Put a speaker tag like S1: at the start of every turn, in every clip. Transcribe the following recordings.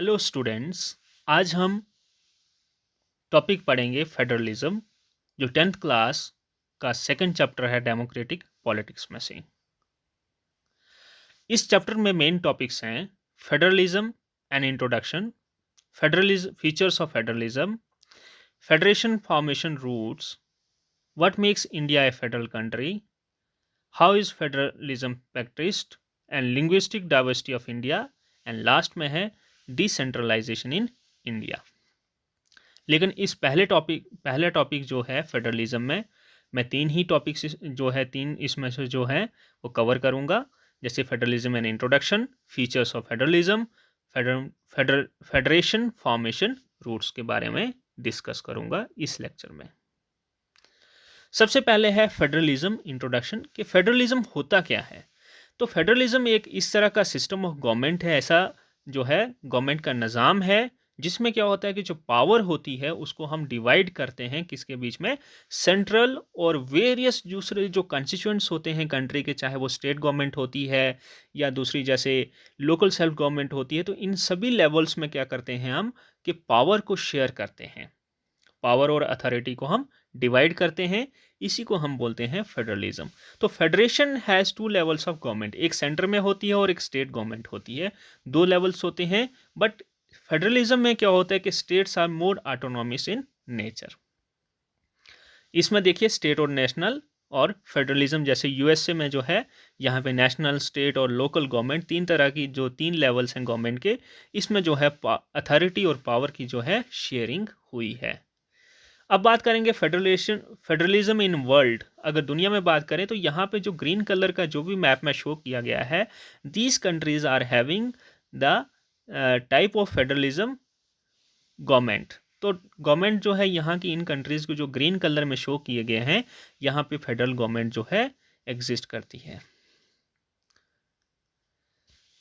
S1: Hello students. आज हम topic पढ़ेंगे फेडरलिज्म, जो 10th क्लास का सेकंड चैप्टर है डेमोक्रेटिक पॉलिटिक्स में से। इस चैप्टर में मेन टॉपिक्स हैं federalism and introduction, federalism features of federalism, federation formation routes, what makes India a federal country, how is federalism practised and linguistic diversity of India, and last में है decentralisation in India. लेकिन इस पहले topic जो है federalism में मैं तीन ही टॉपिक्स जो है तीन इसमें से जो है वो कवर करूंगा, जैसे federalism and introduction, features of federalism, federation formation routes के बारे में डिस्कस करूंगा इस लेक्चर में। सबसे पहले है फेडरलिज्म इंट्रोडक्शन कि फेडरलिज्म होता क्या है। तो फेडरलिज्म एक इस तरह का सिस्टम ऑफ गवर्नमेंट है, ऐसा जो है गवर्नमेंट का निज़ाम है जिसमें क्या होता है कि जो पावर होती है उसको हम डिवाइड करते हैं किसके बीच में, सेंट्रल और वेरियस दूसरे जो कंस्टिट्यूएंट्स होते हैं कंट्री के, चाहे वो स्टेट गवर्नमेंट होती है या दूसरी जैसे लोकल सेल्फ गवर्नमेंट होती है। तो इन सभी लेवल्स में क्या करते हैं हम कि पावर को शेयर करते हैं, पावर और अथॉरिटी को हम डिवाइड करते हैं, इसी को हम बोलते हैं फेडरलिज्म। तो federation has two levels of government, एक सेंटर में होती है और एक स्टेट गवर्नमेंट होती है, दो लेवल्स होते हैं। बट फेडरलिज्म में क्या होता है कि states are more autonomous in nature. इसमें देखिए स्टेट और नेशनल और फेडरलिज्म, जैसे यूएसए में जो है यहाँ पे नेशनल, स्टेट और लोकल गवर्नमेंट तीन तरह की जो तीन लेवल्स हैं गवर्नमेंट के, इसमें जो है अथॉरिटी और पावर की जो है शेयरिंग हुई है। अब बात करेंगे फेडरलिज्म इन वर्ल्ड। अगर दुनिया में बात करें तो यहाँ पे जो ग्रीन कलर का जो भी मैप में शो किया गया है, these countries are having the type of federalism government. तो गवर्नमेंट जो है यहाँ की इन कंट्रीज को जो ग्रीन कलर में शो किए गए हैं, यहाँ पे फेडरल गवर्नमेंट जो है एग्जिस्ट करती है।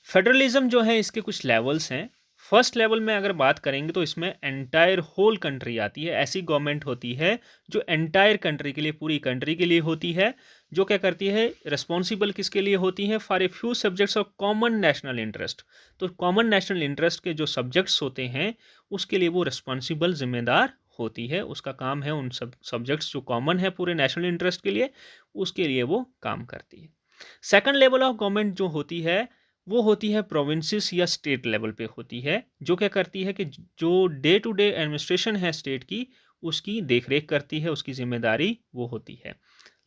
S1: फेडरलिज्म जो है इसके कुछ लेवल्स हैं। फर्स्ट लेवल में अगर बात करेंगे तो इसमें एंटायर होल कंट्री आती है, ऐसी गवर्नमेंट होती है जो एंटायर कंट्री के लिए, पूरी कंट्री के लिए होती है, जो क्या करती है, रिस्पॉन्सिबल किसके लिए होती है, for a few subjects of common national interest. तो कॉमन नेशनल इंटरेस्ट के जो सब्जेक्ट्स होते हैं उसके लिए वो रिस्पॉन्सिबल, जिम्मेदार होती है। उसका काम है उन सब सब्जेक्ट्स जो कॉमन है पूरे नेशनल इंटरेस्ट के लिए, उसके लिए वो काम करती है। सेकंड लेवल ऑफ गवर्नमेंट जो होती है वो होती है प्रोविंसेस या स्टेट लेवल पे होती है, जो क्या करती है कि जो डे टू डे एडमिनिस्ट्रेशन है स्टेट की, उसकी देखरेख करती है, उसकी जिम्मेदारी वो होती है।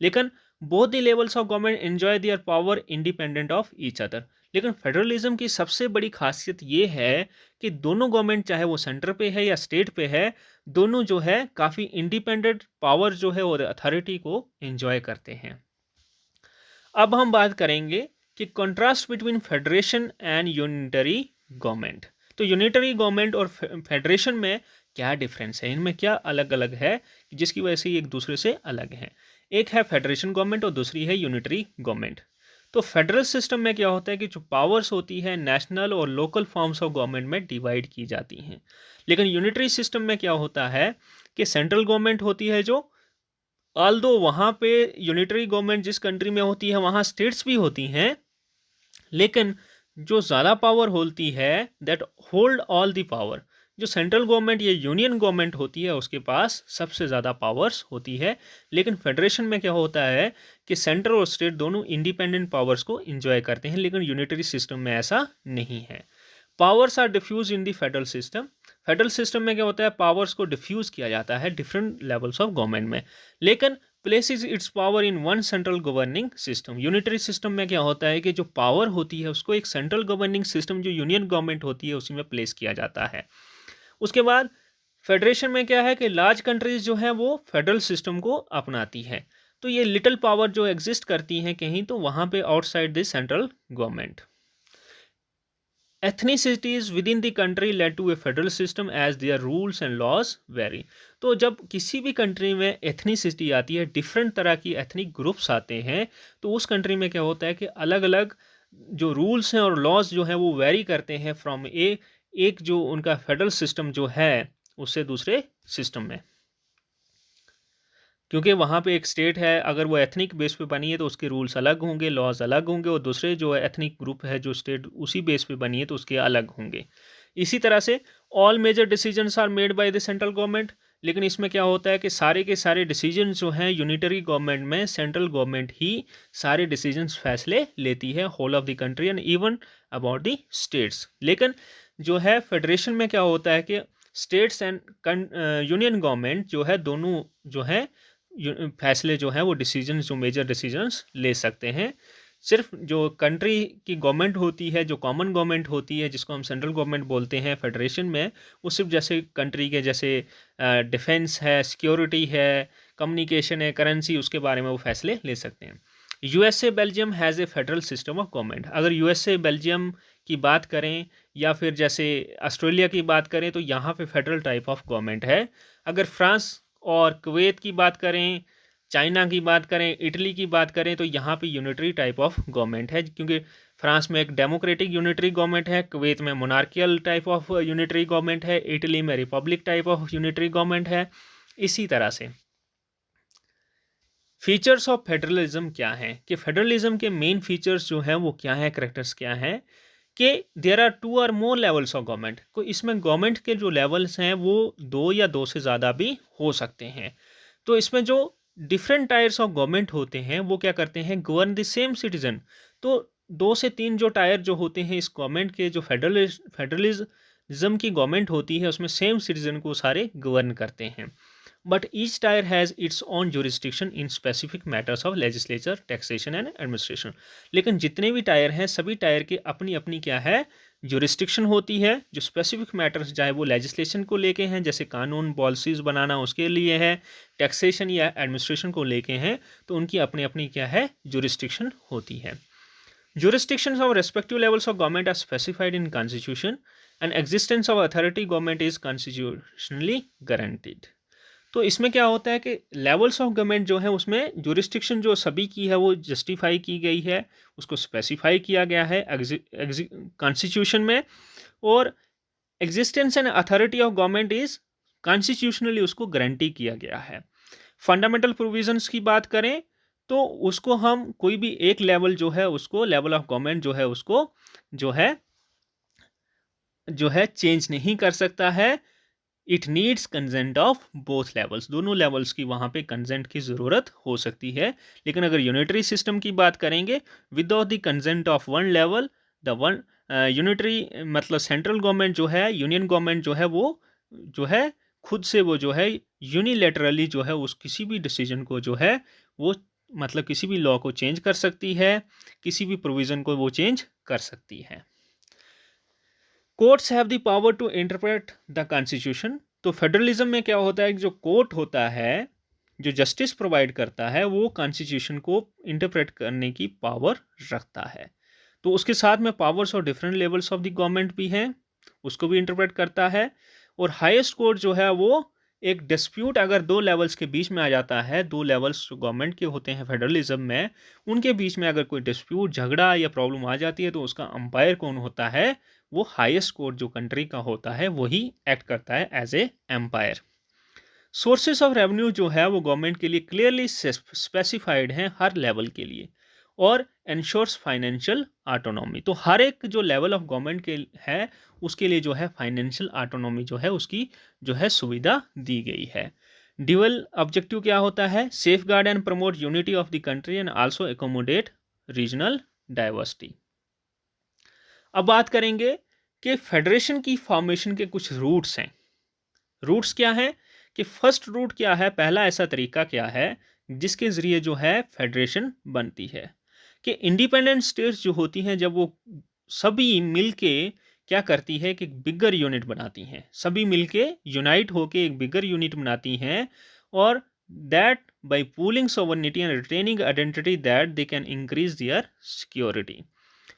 S1: लेकिन both the levels of government enjoy their power independent of each other. लेकिन फेडरलिज्म की सबसे बड़ी खासियत ये है कि दोनों गवर्नमेंट, चाहे वो सेंटर पे है या स्टेट पे है, दोनों जो है काफ़ी इंडिपेंडेंट पावर जो है और अथॉरिटी को एंजॉय करते हैं। अब हम बात करेंगे कि contrast between federation and unitary government. तो यूनिटरी गवर्नमेंट और फेडरेशन में क्या डिफरेंस है, इनमें क्या अलग अलग है जिसकी वजह से एक दूसरे से अलग है। एक है फेडरेशन गवर्नमेंट और दूसरी है यूनिटरी गवर्नमेंट। तो फेडरल सिस्टम में क्या होता है कि जो पावर्स होती है नेशनल और लोकल फॉर्म्स ऑफ गवर्नमेंट में डिवाइड की जाती हैं। लेकिन यूनिटरी सिस्टम में क्या होता है कि सेंट्रल गवर्नमेंट होती है, जो ऑल्दो वहाँ पे यूनिटरी गवर्नमेंट जिस कंट्री में होती है वहाँ स्टेट्स भी होती हैं, लेकिन जो ज़्यादा पावर होती है that hold all the power, जो सेंट्रल गवर्नमेंट या यूनियन गवर्नमेंट होती है उसके पास सबसे ज़्यादा पावर्स होती है। लेकिन फेडरेशन में क्या होता है कि सेंटर और स्टेट दोनों इंडिपेंडेंट पावर्स को एंजॉय करते हैं, लेकिन यूनिटरी सिस्टम में ऐसा नहीं है। Powers are diffuse in the federal system. Federal system में क्या होता है, पावर्स को डिफ्यूज किया जाता है डिफरेंट लेवल्स ऑफ गवर्नमेंट में, लेकिन places it's power in one central governing system. Unitary system में क्या होता है कि जो पावर होती है उसको एक सेंट्रल गवर्निंग सिस्टम जो यूनियन गवर्नमेंट होती है उसी में प्लेस किया जाता है। उसके बाद फेडरेशन में क्या है कि लार्ज कंट्रीज जो है वो फेडरल सिस्टम को अपनाती है, तो ये लिटिल पावर जो एग्जिस्ट करती हैं कहीं, तो वहाँ पे outside the central government. Ethnicities within the country led to a federal system as their rules and laws vary। तो जब किसी भी कंट्री में एथनिसिटी आती है, डिफरेंट तरह की एथनिक ग्रुप्स आते हैं, तो उस कंट्री में क्या होता है कि अलग अलग जो रूल्स हैं और लॉज जो हैं वो वेरी करते हैं फ्रॉम एक जो उनका फेडरल सिस्टम जो है उससे दूसरे सिस्टम में। क्योंकि वहाँ पे एक स्टेट है, अगर वो एथनिक बेस पे बनी है तो उसके रूल्स अलग होंगे, लॉज अलग होंगे, और दूसरे जो एथनिक ग्रुप है जो स्टेट उसी बेस पे बनी है तो उसके अलग होंगे। इसी तरह से all major decisions are made by the central government, लेकिन इसमें क्या होता है कि सारे के सारे डिसीजन जो हैं यूनिटरी गवर्नमेंट में सेंट्रल गवर्नमेंट ही सारे डिसीजंस फैसले लेती है whole of the country and even about the states. लेकिन जो है फेडरेशन में क्या होता है कि स्टेट्स एंड यूनियन गवर्नमेंट जो है दोनों जो है फैसले जो हैं वो डिसीजन जो मेजर डिसीजंस ले सकते हैं। सिर्फ जो कंट्री की गवर्नमेंट होती है, जो कॉमन गवर्नमेंट होती है जिसको हम सेंट्रल गवर्नमेंट बोलते हैं फेडरेशन में, वो सिर्फ जैसे कंट्री के जैसे डिफेंस है, सिक्योरिटी है, कम्युनिकेशन है, करेंसी, उसके बारे में वो फैसले ले सकते हैं। USA Belgium has a federal system of government. अगर यूएसए बेल्जियम की बात करें या फिर जैसे ऑस्ट्रेलिया की बात करें तो यहाँ पे फेडरल टाइप ऑफ गवर्नमेंट है। अगर फ्रांस और कुवैत की बात करें, चाइना की बात करें, इटली की बात करें तो यहाँ पे यूनिटरी टाइप ऑफ गवर्नमेंट है, क्योंकि फ्रांस में एक डेमोक्रेटिक यूनिटरी गवर्नमेंट है, कुवैत में monarchial type of unitary government है, इटली में Republic type of unitary government है। इसी तरह से फीचर्स ऑफ फेडरलिज्म क्या हैं, कि फेडरलिज्म के मेन फीचर्स जो हैं वो क्या हैं, करेक्टर्स क्या हैं, कि देयर आर 2 और मोर लेवल्स ऑफ गवर्नमेंट। को इसमें गवर्नमेंट के जो लेवल्स हैं वो 2 या 2 से ज़्यादा भी हो सकते हैं। तो इसमें जो डिफरेंट टायर्स ऑफ गवर्नमेंट होते हैं वो क्या करते हैं, गवर्न द सेम सिटीजन। तो 2 से 3 जो टायर जो होते हैं इस गवर्नमेंट के, जो फेडरलिज्म की गवर्नमेंट होती है उसमें सेम सिटीजन को सारे गवर्न करते हैं। But each tyre has its own jurisdiction in specific matters of legislature, taxation and administration. लेकिन जितने भी टायर हैं सभी टायर के अपनी अपनी क्या है, जुरिस्डिक्शन होती है। जो स्पेसिफिक मैटर्स चाहे वो लेजिस्लेशन को लेके हैं, जैसे कानून पॉलिसीज़ बनाना उसके लिए है, टैक्सेशन या एडमिनिस्ट्रेशन को लेके हैं, तो उनकी अपनी अपनी क्या है, जुरिस्डिक्शन होती है। Jurisdictions of respective levels of government are specified in constitution and existence of authority government is constitutionally guaranteed। तो इसमें क्या होता है कि लेवल्स ऑफ गवर्नमेंट जो है उसमें जुरिस्डिक्शन जो सभी की है वो जस्टिफाई की गई है, उसको स्पेसिफाई किया गया है कॉन्स्टिट्यूशन में, और existence and authority of government is constitutionally उसको गारंटी किया गया है। फंडामेंटल प्रोविजंस की बात करें तो उसको हम कोई भी एक लेवल जो है उसको लेवल ऑफ गवर्नमेंट जो है उसको जो है चेंज नहीं कर सकता है। It needs consent of both levels, दोनों लेवल्स की वहाँ पे कंसेंट की ज़रूरत हो सकती है। लेकिन अगर यूनिटरी सिस्टम की बात करेंगे, without the consent of one level the one unitary मतलब सेंट्रल गवर्नमेंट जो है, यूनियन गवर्नमेंट जो है वो जो है खुद से वो जो है यूनिलेटरली जो है उस किसी भी डिसीजन को जो है वो मतलब किसी भी लॉ को चेंज कर सकती है, किसी भी प्रोविज़न को वो चेंज कर सकती है। Courts have the power to interpret the constitution. तो फेडरलिज्म में क्या होता है कि जो कोर्ट होता है, जो जस्टिस प्रोवाइड करता है, वो कॉन्स्टिट्यूशन को इंटरप्रेट करने की पावर रखता है। तो उसके साथ में पावर्स और different levels of the government भी हैं, उसको भी इंटरप्रेट करता है। और हाईएस्ट कोर्ट जो है वो एक डिस्प्यूट अगर 2 लेवल्स के बीच में आ जाता है, 2 लेवल्स जो गवर्नमेंट के होते हैं फेडरलिज्म में, उनके बीच में अगर कोई डिस्प्यूट, झगड़ा या प्रॉब्लम आ जाती है तो उसका अंपायर कौन होता है, वो हाईएस्ट कोर्ट जो कंट्री का होता है वही एक्ट करता है as a empire. Sources of revenue जो है वो गवर्नमेंट के लिए क्लियरली स्पेसिफाइड हैं हर लेवल के लिए, और एंश्योर्स फाइनेंशियल ऑटोनॉमी। तो हर एक जो लेवल ऑफ गवर्नमेंट के है उसके लिए जो है फाइनेंशियल ऑटोनॉमी जो है उसकी जो है सुविधा दी गई है। ड्यूअल ऑब्जेक्टिव क्या होता है, safe guard and promote unity of the country and also accommodate regional diversity. अब बात करेंगे कि फेडरेशन की फॉर्मेशन के कुछ रूट्स हैं। रूट्स क्या हैं, कि फर्स्ट रूट क्या है, पहला ऐसा तरीका क्या है जिसके ज़रिए जो है फेडरेशन बनती है, कि इंडिपेंडेंट स्टेट्स जो होती हैं जब वो सभी मिलके क्या करती है कि बिगर यूनिट बनाती हैं, सभी मिलके यूनाइट होके एक बिगर यूनिट बनाती हैं, और that bye pooling sovereignty and retaining identity that they can increase their security.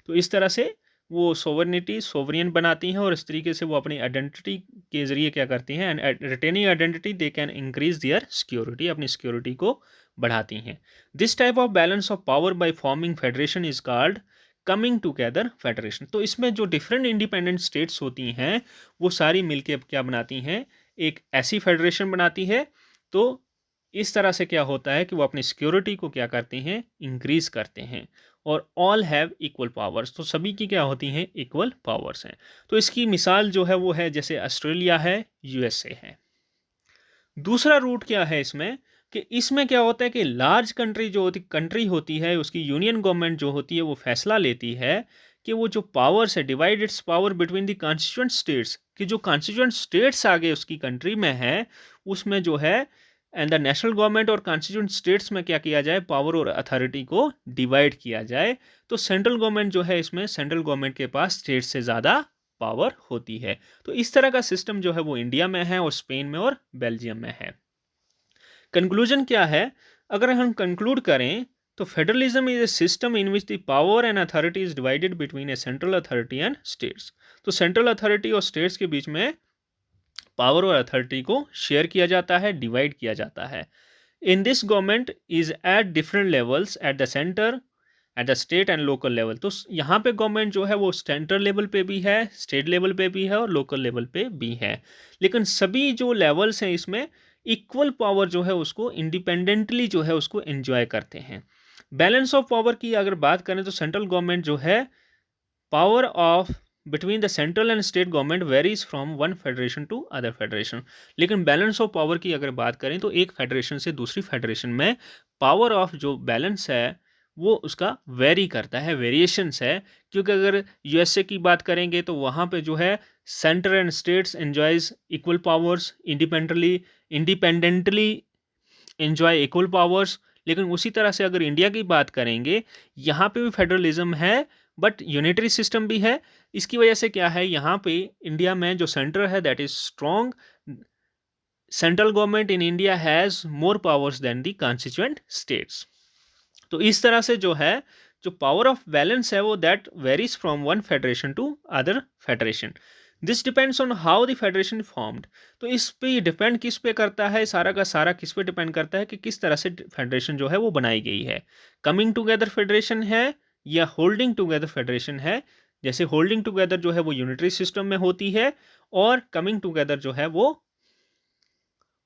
S1: तो इस तरह से वो सोवरेनिटी सोवरियन बनाती हैं और इस तरीके से वो अपनी आइडेंटिटी के ज़रिए क्या करती हैं, and retaining identity they can increase their security, अपनी सिक्योरिटी को बढ़ाती हैं। This type of balance of power by forming federation is called coming together federation. तो इसमें जो डिफरेंट इंडिपेंडेंट स्टेट्स होती हैं वो सारी मिलके अब क्या बनाती हैं, एक ऐसी फेडरेशन बनाती है। तो इस तरह से क्या होता है कि वो अपनी सिक्योरिटी को क्या करते हैं, इंक्रीज करते हैं, और ऑल हैव इक्वल पावर्स, तो सभी की क्या होती हैं, इक्वल पावर्स हैं। तो इसकी मिसाल जो है वो है जैसे ऑस्ट्रेलिया है, यूएसए है। दूसरा रूट क्या है इसमें, कि इसमें क्या होता है कि लार्ज कंट्री जो कंट्री होती है, उसकी यूनियन गवर्नमेंट जो होती है वो फैसला लेती है कि वो जो पावर्स है, divide it's power between the constituent states, कि जो कॉन्स्टिट्यूएंट स्टेट्स आगे उसकी कंट्री में है उसमें जो है, एंड द नेशनल गवर्नमेंट और कॉन्स्टिट्यूएंट स्टेट्स में क्या किया जाए, पावर और अथॉरिटी को डिवाइड किया जाए। तो सेंट्रल गवर्नमेंट जो है, इसमें सेंट्रल गवर्नमेंट के पास स्टेट से ज़्यादा पावर होती है। तो इस तरह का सिस्टम जो है वो इंडिया में है और स्पेन में और बेल्जियम में है। कंक्लूजन क्या है, अगर हम कंक्लूड करें तो federalism is a system in which the power and authority is divided between A central authority and states. तो सेंट्रल अथॉरिटी और स्टेट्स के बीच में पावर और अथॉरिटी को शेयर किया जाता है, डिवाइड किया जाता है। In this government is at different levels, at the centre, at the state and local level. तो यहाँ पे गवर्नमेंट जो है वो सेंट्रल लेवल पे भी है, स्टेट लेवल पे भी है और लोकल लेवल पे भी है। लेकिन सभी जो लेवल्स हैं इसमें इक्वल पावर जो है उसको इंडिपेंडेंटली जो है उसको एंजॉय करते हैं। बैलेंस ऑफ पावर की अगर बात करें तो सेंट्रल गवर्नमेंट जो है, power of between the central and state government varies from one federation to other federation. लेकिन बैलेंस ऑफ पावर की अगर बात करें तो एक फेडरेशन से दूसरी फेडरेशन में पावर ऑफ जो बैलेंस है वो उसका वेरी करता है, वेरिएशंस है। क्योंकि अगर यूएसए की बात करेंगे तो वहाँ पे जो है centre and states enjoys equal powers, independently enjoy equal powers. लेकिन उसी तरह से अगर इंडिया की बात करेंगे, यहाँ पे भी फेडरलिज्म है बट यूनिटरी सिस्टम भी है। इसकी वजह से क्या है, यहाँ पे इंडिया में जो सेंटर है that is strong, central government in India has more powers than the constituent states. तो इस तरह से जो है, जो पावर ऑफ बैलेंस है वो that varies from one federation to other federation. This depends on how the federation formed. तो इस पे डिपेंड किस पे करता है, सारा का सारा किस पे डिपेंड करता है कि किस तरह से फेडरेशन जो है वो बनाई गई है। कमिंग टुगेदर फेडरेशन है या होल्डिंग टुगेदर फेडरेशन है। जैसे होल्डिंग टुगेदर जो है वो यूनिटरी सिस्टम में होती है और कमिंग टुगेदर जो है वो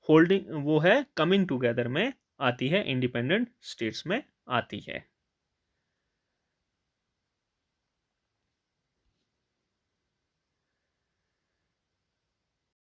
S1: होल्डिंग वो है कमिंग टुगेदर में आती है, इंडिपेंडेंट स्टेट्स में आती है।